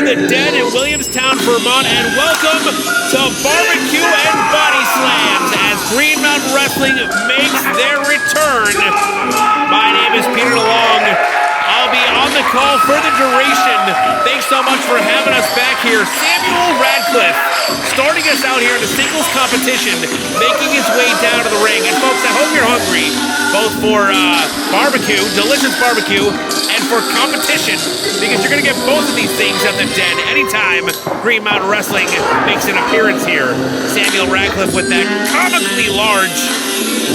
the Den in Williamstown, Vermont, and welcome to BBQ Bodyslams as Green Mountain Wrestling makes their return. My name is Peter DeLonge. I'll be on the call for the duration. Thanks so much for having us back here. Samuel Radcliffe starting us out here in the singles competition, making his way down to the ring. And folks, I hope you're hungry, both for barbecue, delicious barbecue, and for competition, because you're going to get both of these things at the Den anytime Green Mountain Wrestling makes an appearance here. Samuel Radcliffe with that comically large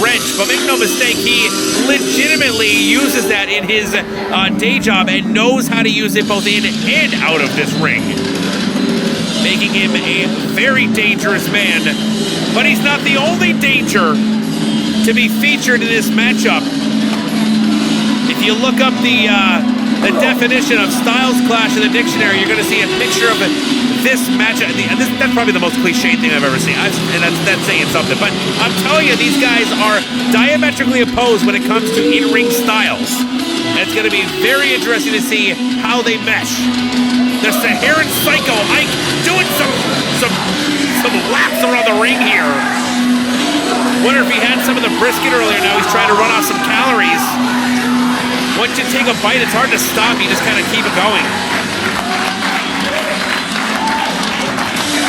wrench, but make no mistake, he legitimately uses that in his day job and knows how to use it both in and out of this ring, making him a very dangerous man. But he's not the only danger to be featured in this matchup. If you look up the definition of Styles Clash in the dictionary, you're going to see a picture of this matchup. That's probably the most cliche thing I've ever seen, and that's saying something. But I'm telling you, these guys are diametrically opposed when it comes to in-ring styles. And it's going to be very interesting to see how they mesh. The Saharan Psycho, Ike, doing some laps around the ring here. Wonder if he had some of the brisket earlier. Now he's trying to run off some calories. Once you take a bite, it's hard to stop. You just kind of keep it going.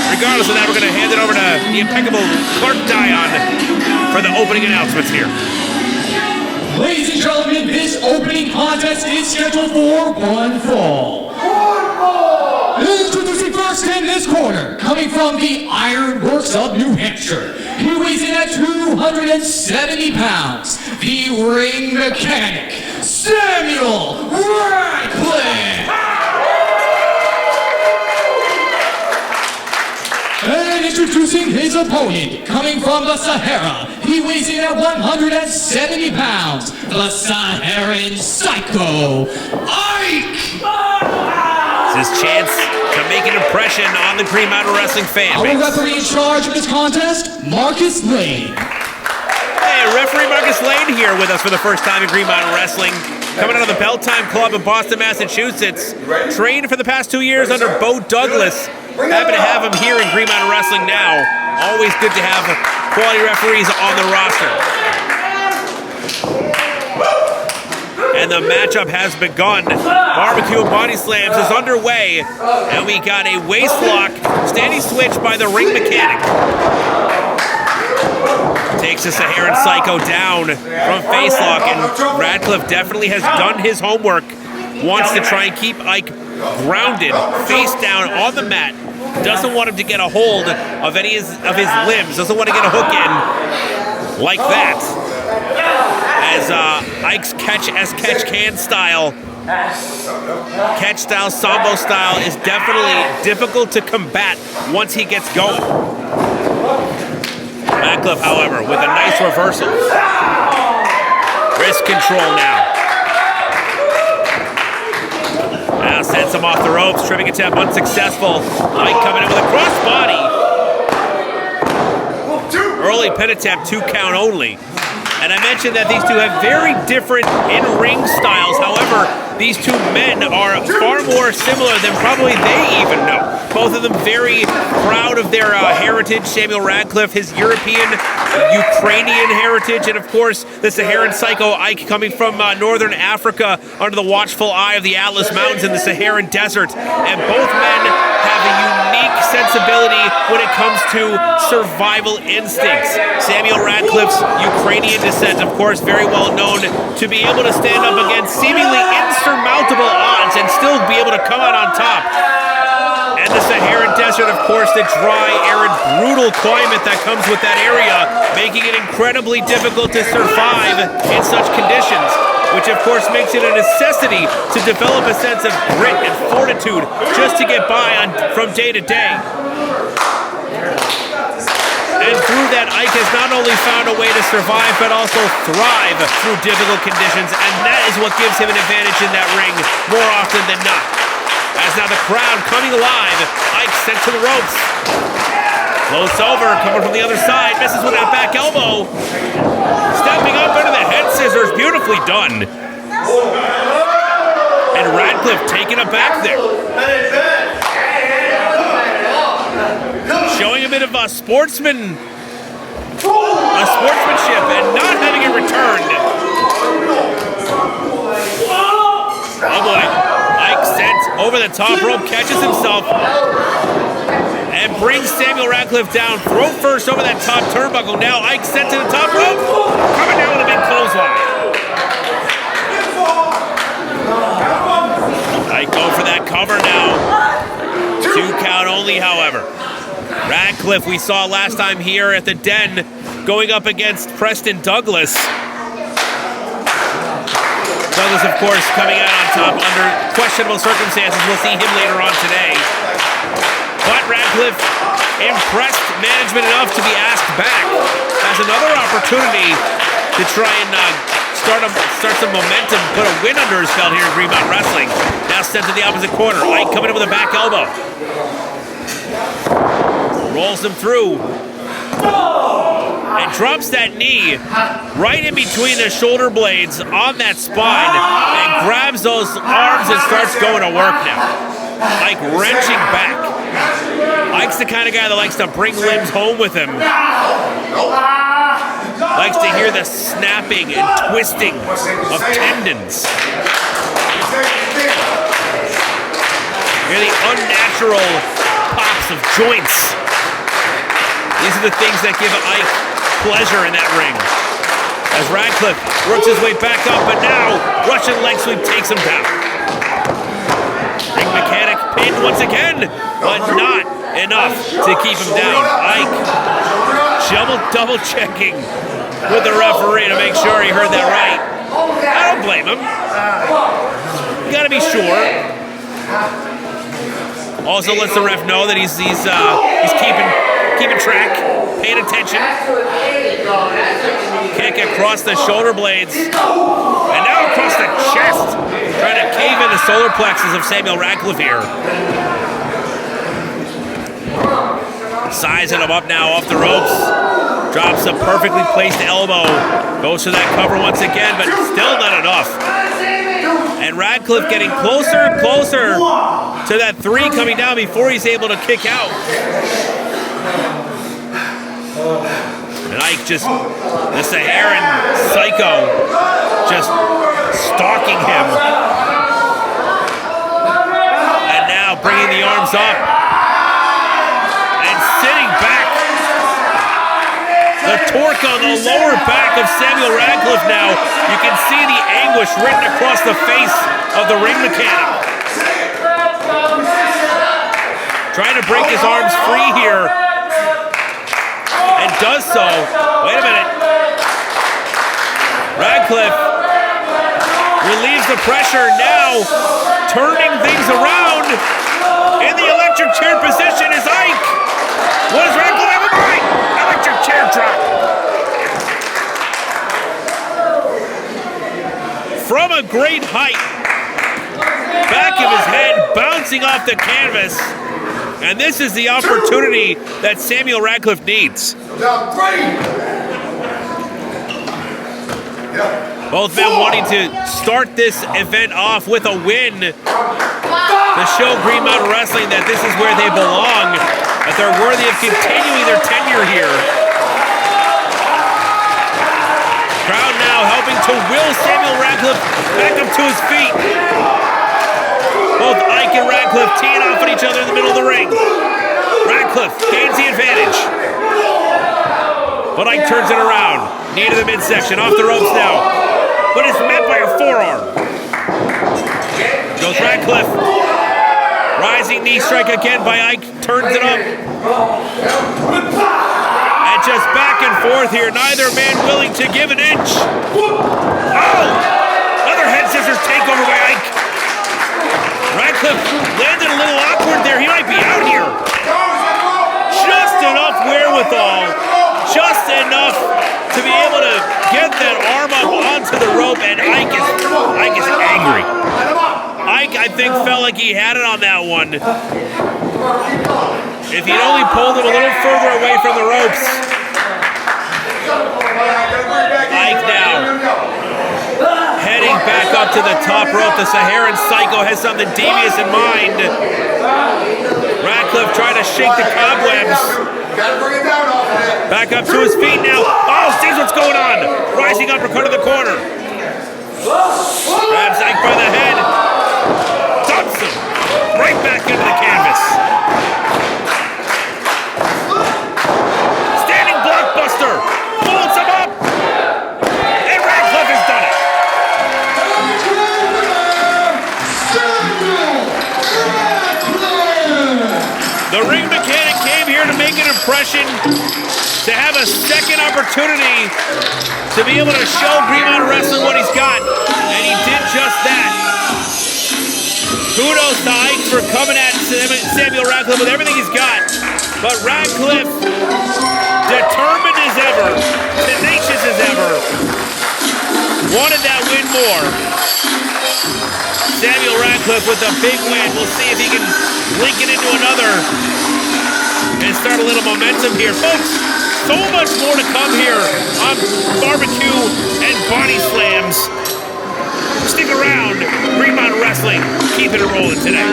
Regardless of that, we're going to hand it over to the impeccable Clark Dion for the opening announcements here. Ladies and gentlemen, this opening contest is scheduled for one fall. Introducing first in this corner, coming from the Iron Works of New Hampshire. He weighs in at 270 pounds. The ring mechanic, Samuel Radcliffe. And introducing his opponent, coming from the Sahara, he weighs in at 170 pounds, the Saharan Psycho, Ike! It's his chance to make an impression on the Green Mountain Wrestling fan base. Our referee in charge of this contest, Marcus Lane. Hey, referee Marcus Lane here with us for the first time in Green Mountain Wrestling. Coming out of the Belltime Club in Boston, Massachusetts. Trained for the past 2 years under Bo Douglas. Happy to have him here in Green Mountain Wrestling now. Always good to have quality referees on the roster. And the matchup has begun. BBQ Bodyslams is underway. And we got a waist lock, standing switch by the ring mechanic. Takes the Saharan Psycho down from facelock, and Radcliffe definitely has done his homework. Wants to try and keep Ike grounded, face down on the mat. Doesn't want him to get a hold of any of his limbs. Doesn't want to get a hook in like that. As Ike's catch can style, catch style, sambo style is definitely difficult to combat once he gets going. Radcliffe, however, with a nice reversal. Wrist control now. Now sends him off the ropes. Tripping attempt unsuccessful. Ike coming in with a crossbody. Early pin attempt, 2 count only. And I mentioned that these two have very different in-ring styles. However, these two men are far more similar than probably they even know. Both of them very proud of their heritage. Samuel Radcliffe, his European, Ukrainian heritage, and of course, the Saharan Psycho, Ike, coming from northern Africa under the watchful eye of the Atlas Mountains in the Saharan Desert. And both men have a unique sensibility when it comes to survival instincts. Samuel Radcliffe's Ukrainian descent, of course, very well known to be able to stand up against seemingly insurmountable odds and still be able to come out on top. And the Saharan Desert, of course, the dry, arid, brutal climate that comes with that area, making it incredibly difficult to survive in such conditions, which of course makes it a necessity to develop a sense of grit and fortitude just to get by from day to day. And through that, Ike has not only found a way to survive, but also thrive through difficult conditions, and that is what gives him an advantage in that ring more often than not. As now the crowd coming alive, Ike sent to the ropes. Floats over, coming from the other side, misses with that back elbow. Stepping up into the head scissors, beautifully done. And Radcliffe taking it back there. bit of a sportsmanship and not having it returned. Oh boy, Ike sent over the top rope, catches himself, and brings Samuel Radcliffe down. Throw first over that top turnbuckle. Now Ike sent to the top rope, coming down with a big clothesline. Ike go for that cover now. 2 count only, however. Radcliffe, we saw last time here at the Den, going up against Preston Douglas. Douglas, of course, coming out on top under questionable circumstances. We'll see him later on today. But Radcliffe impressed management enough to be asked back. Has another opportunity to try and start some momentum, put a win under his belt here in Vermont Wrestling. Now sent to the opposite corner. Ike coming in with a back elbow. Rolls him through. And drops that knee right in between the shoulder blades on that spine and grabs those arms and starts going to work now. Ike wrenching back. Ike's the kind of guy that likes to bring limbs home with him. Likes to hear the snapping and twisting of tendons. Hear the unnatural pops of joints. These are the things that give Ike pleasure in that ring. As Radcliffe works his way back up, but now Russian leg sweep takes him down. Ring mechanic pinned once again, but not enough to keep him down. Ike double checking with the referee to make sure he heard that right. I don't blame him. You gotta be sure. Also lets the ref know that he's keeping track, paying attention. Kick across the shoulder blades. And now across the chest. Trying to cave in the solar plexus of Samuel Radcliffe here. Sizing him up now off the ropes. Drops a perfectly placed elbow. Goes for that cover once again, but still not enough. And Radcliffe getting closer and closer to that 3 coming down before he's able to kick out. And Ike just, the Saharan Psycho, just stalking him. And now bringing the arms up. And sitting back. The torque on the lower back of Samuel Radcliffe now. You can see the anguish written across the face of the ring mechanic. Trying to break his arms free here. And does so. Wait a minute. Radcliffe relieves the pressure now, turning things around. In the electric chair position is Ike. What does Radcliffe have in mind? Electric chair drop. From a great height. Back of his head bouncing off the canvas. And this is the opportunity that Samuel Radcliffe needs. Both men wanting to start this event off with a win to show Green Mountain Wrestling that this is where they belong, that they're worthy of continuing their tenure here. Crowd now helping to will Samuel Radcliffe back up to his feet. Both Ike and Radcliffe teeing off at each other in the middle of the ring. Radcliffe gains the advantage. But Ike turns it around. Knee to the midsection, off the ropes now. But it's met by a forearm. Goes Radcliffe. Rising knee strike again by Ike. Turns it up. And just back and forth here. Neither man willing to give an inch. Oh! Another head scissors takeover by Ike. Radcliffe landed a little awkward there. He might be out here. Just enough wherewithal. Just enough to be able to get that arm up onto the rope, and Ike is angry. Ike, I think, felt like he had it on that one. If he'd only pulled him a little further away from the ropes. Ike now heading back up to the top rope. The Saharan Psycho has something devious in mind. Radcliffe trying to shake the cobwebs. Gotta bring it down off of it. Back up to his feet now. Oh, sees what's going on. Rising uppercut in the corner. Grabs Ike by the head. Dumps him right back into the canvas. Standing blockbuster. Folds him up. And Radcliffe has done it. The ring mechanic came here to make an impression, to have a second opportunity to be able to show Vermont Wrestling what he's got, and he did just that. Kudos to Ike for coming at Samuel Radcliffe with everything he's got, but Radcliffe, determined as ever, tenacious as ever, wanted that win more. Samuel Radcliffe with a big win. We'll see if he can link it into another and start a little momentum here. Folks, so much more to come here on BBQ and Body Slams. Stick around. Vermont Wrestling, keeping it rolling today.